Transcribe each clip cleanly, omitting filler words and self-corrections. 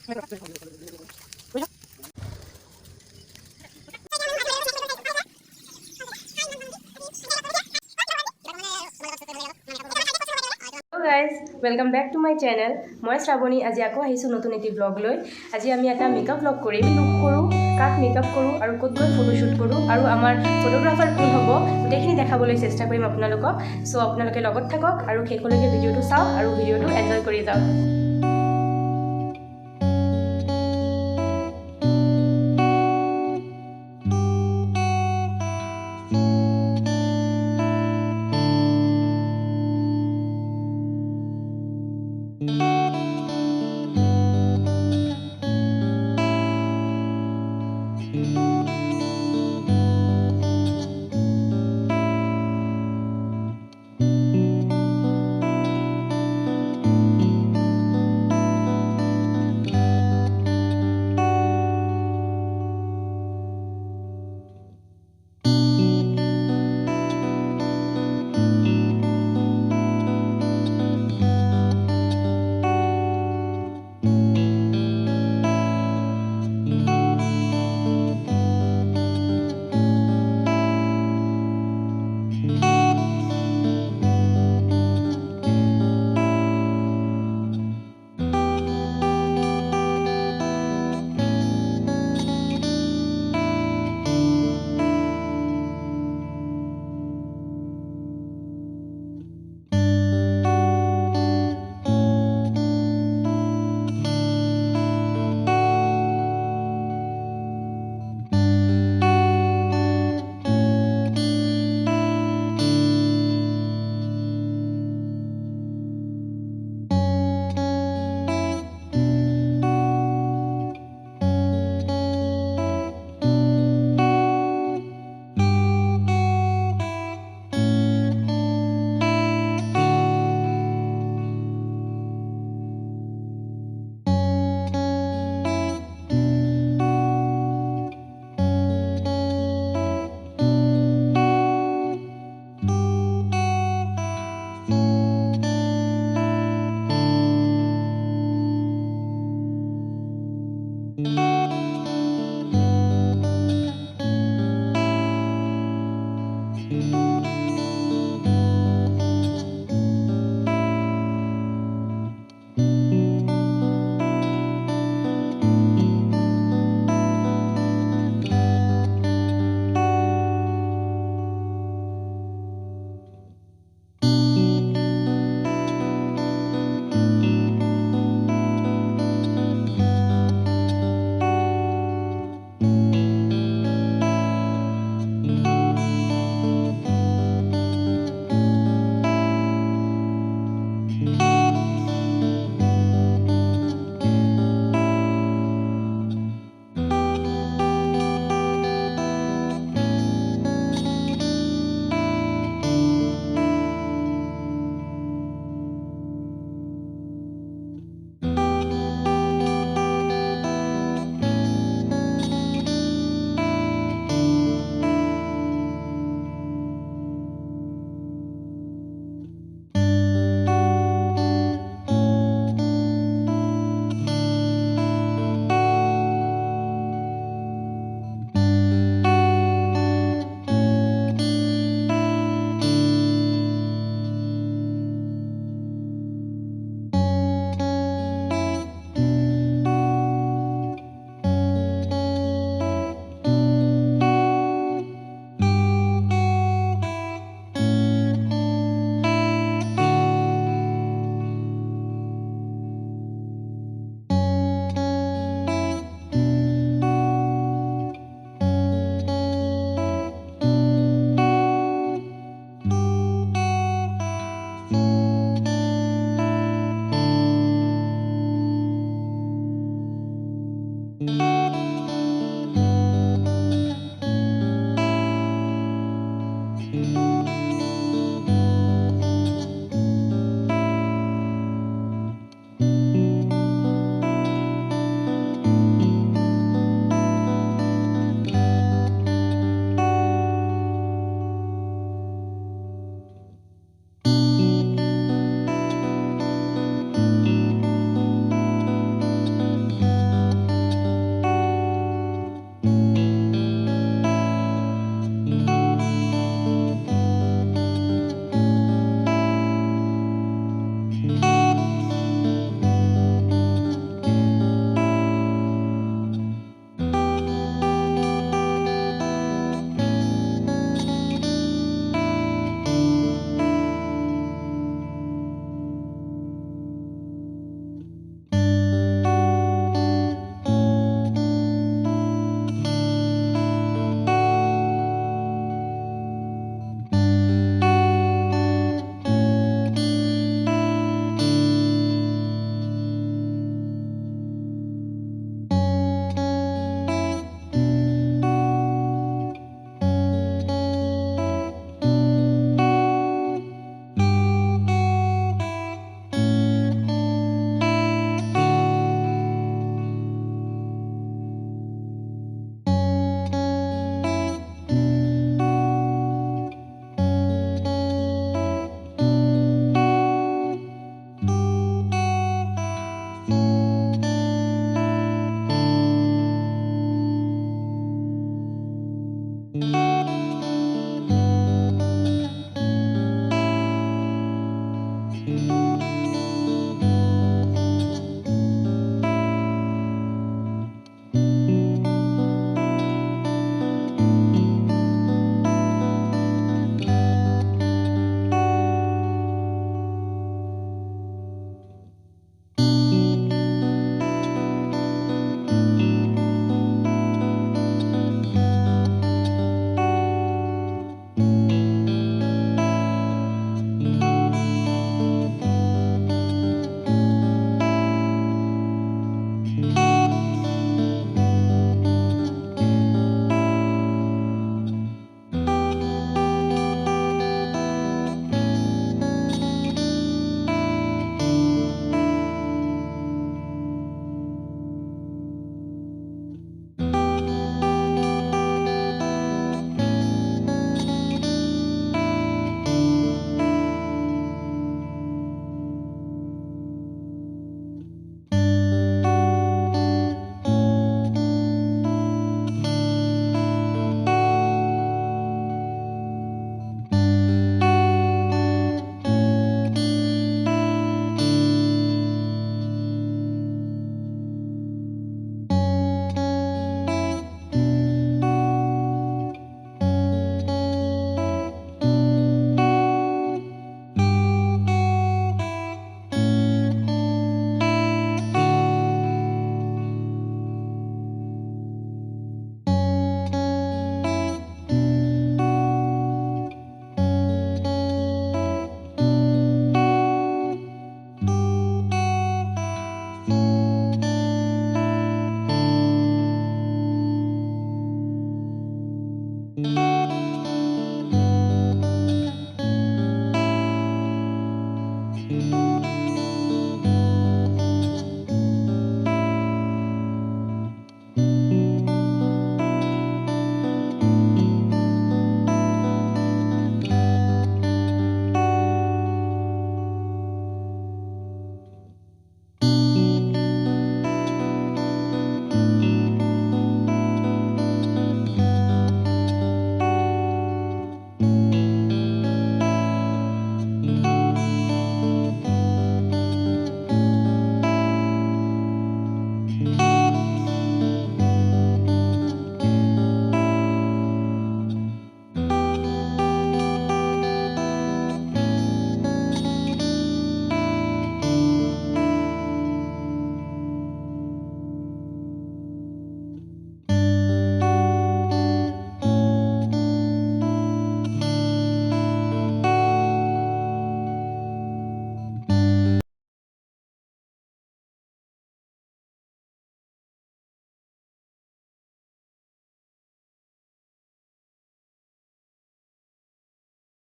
Guys welcome back to my channel. মই শ্ৰাৱণী। আজি আকৌ আহিছোঁ নতুন এটি ব্লগ লৈ। আজি আমি এটা মেকআপ ব্লগ কৰিম। লুক কৰোঁ, কাক মেকআপ কৰোঁ আৰু ক'ত গৈ ফটোশ্বুট কৰোঁ আৰু আমাৰ ফটোগ্ৰাফাৰ কোন হ'ব গোটেইখিনি দেখাবলৈ চেষ্টা কৰিম আপোনালোকক। চ' আপোনালোকে লগত থাকক আৰু শেষলৈকে ভিডিঅ'টো চাওক আৰু ভিডিঅ'টো এনজয় কৰি যাওক।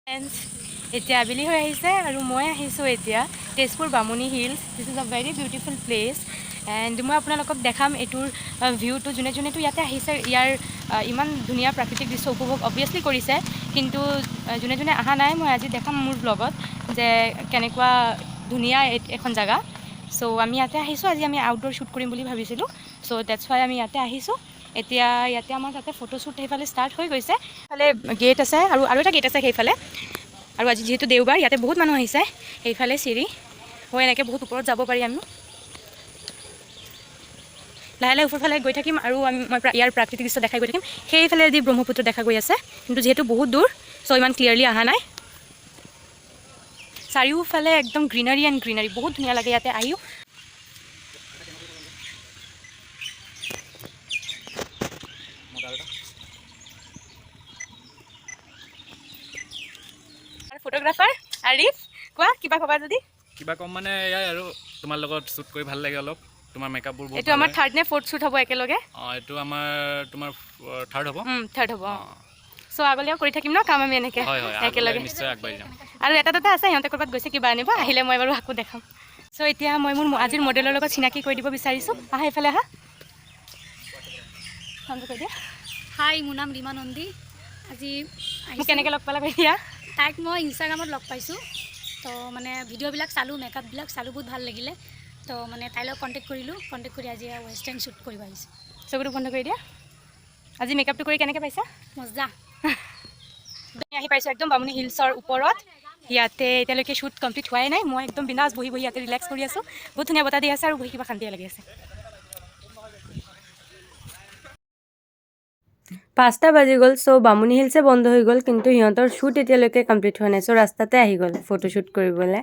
ফ্ৰেণ্ডছ, এতিয়া আবেলি হৈ আহিছে আৰু মই আহিছোঁ এতিয়া Tezpur Bamuni Hills. This is a very beautiful place and মই আপোনালোকক দেখাম এইটোৰ ভিউটো। যোনে যোনেতো ইয়াতে আহিছে ইয়াৰ ইমান ধুনীয়া প্ৰাকৃতিক দৃশ্য উপভোগ অবভিয়াছলি কৰিছে, কিন্তু যোনে যোনে অহা নাই মই আজি দেখাম মোৰ ব্লগত যে কেনেকুৱা ধুনীয়া এখন জেগা। চ' আমি ইয়াতে আহিছোঁ, আজি আমি আউটডোৰ শ্বুট কৰিম বুলি ভাবিছিলোঁ। চ' ডেটছ ৱাই আমি ইয়াতে আহিছোঁ। এতিয়া ইয়াতে আমাৰ তাতে ফটোশ্বুট সেইফালে ষ্টাৰ্ট হৈ গৈছে। সেইফালে গেট আছে আৰু এটা গেট আছে সেইফালে। আৰু আজি যিহেতু দেওবাৰ ইয়াতে বহুত মানুহ আহিছে। সেইফালে চিৰি হৈ এনেকৈ বহুত ওপৰত যাব পাৰি। আমি লাহে লাহে ওপৰফালে গৈ থাকিম আৰু মই ইয়াৰ প্ৰাকৃতিক দৃশ্য দেখাই গৈ থাকিম। সেইফালে যি ব্ৰহ্মপুত্ৰ দেখা গৈ আছে, কিন্তু যিহেতু বহুত দূৰ চ' ইমান ক্লিয়াৰলি অহা নাই। চাৰিওফালে একদম গ্ৰীনাৰী এণ্ড গ্ৰীনাৰী, বহুত ধুনীয়া লাগে ইয়াতে আহিও। ফটোগ্ৰাফাৰ আৰিফ, কোৱা কিবা ক'বা যদি। কিবা কম মানে এয়াই আৰু তোমাৰ লগত শ্বুট কৰি ভাল লাগে অলপ। তোমাৰ মেকআপবোৰ বহুত এইটো আমাৰ থাৰ্ড নে ফ'ৰ্থ শ্বুট হ'ব একেলগে? এইটো আমাৰ তোমাৰ থাৰ্ড হ'ব। থাৰ্ড হ'ব। চ' আগলৈও কৰি থাকিম ন কাম আমি এনেকৈ একেলগে। নিশ্চয় আগবাঢ়ি যাম। আৰু এটা দুটা আছে সিহঁতে ক'ৰবাত গৈছে কিবা আনিব, আহিলে মই বাৰু আকৌ দেখাম। চ' এতিয়া মই মোৰ আজিৰ মডেলৰ লগত চিনাকি কৰি দিব বিচাৰিছোঁ। আহা এইফালে আহা, কৈ দিয়া। হাই, মোৰ নাম ৰীমা নন্দী। আজি মোক কেনেকৈ লগ পালা কৈ দিয়া। তাইক মই ইনষ্টাগ্ৰামত লগ পাইছোঁ, তো মানে ভিডিঅ'বিলাক চালোঁ, মেকআপবিলাক চালোঁ, বহুত ভাল লাগিলে। তো মানে তাইৰ লগত কণ্টেক্ট কৰিলোঁ, কণ্টেক্ট কৰি আজি ৱেষ্টাৰ্ণ শ্বুট কৰিব আহিছোঁ। চকুটো বন্ধ কৰি দিয়া। আজি মেকআপটো কৰি কেনেকৈ পাইছা? মজা। আহি পাইছোঁ একদম বামুণী হিলছৰ ওপৰত। ইয়াতে এতিয়ালৈকে শ্বুট কমপ্লিট হোৱাই নাই। মই একদম বিন্দাছ বহি বহি ইয়াতে ৰিলেক্স কৰি আছোঁ। বহুত ধুনীয়া বতাহ দি আছে আৰু বহি কিবা শান্তিয়ে লাগি আছে। 5টা বাজি গ'ল। চ' বামুণী হিলছে বন্ধ হৈ গ'ল, কিন্তু সিহঁতৰ শ্বুট এতিয়ালৈকে কমপ্লিট হোৱা নাই। চ' ৰাস্তাতে আহি গ'ল ফটোশ্বুট কৰিবলৈ।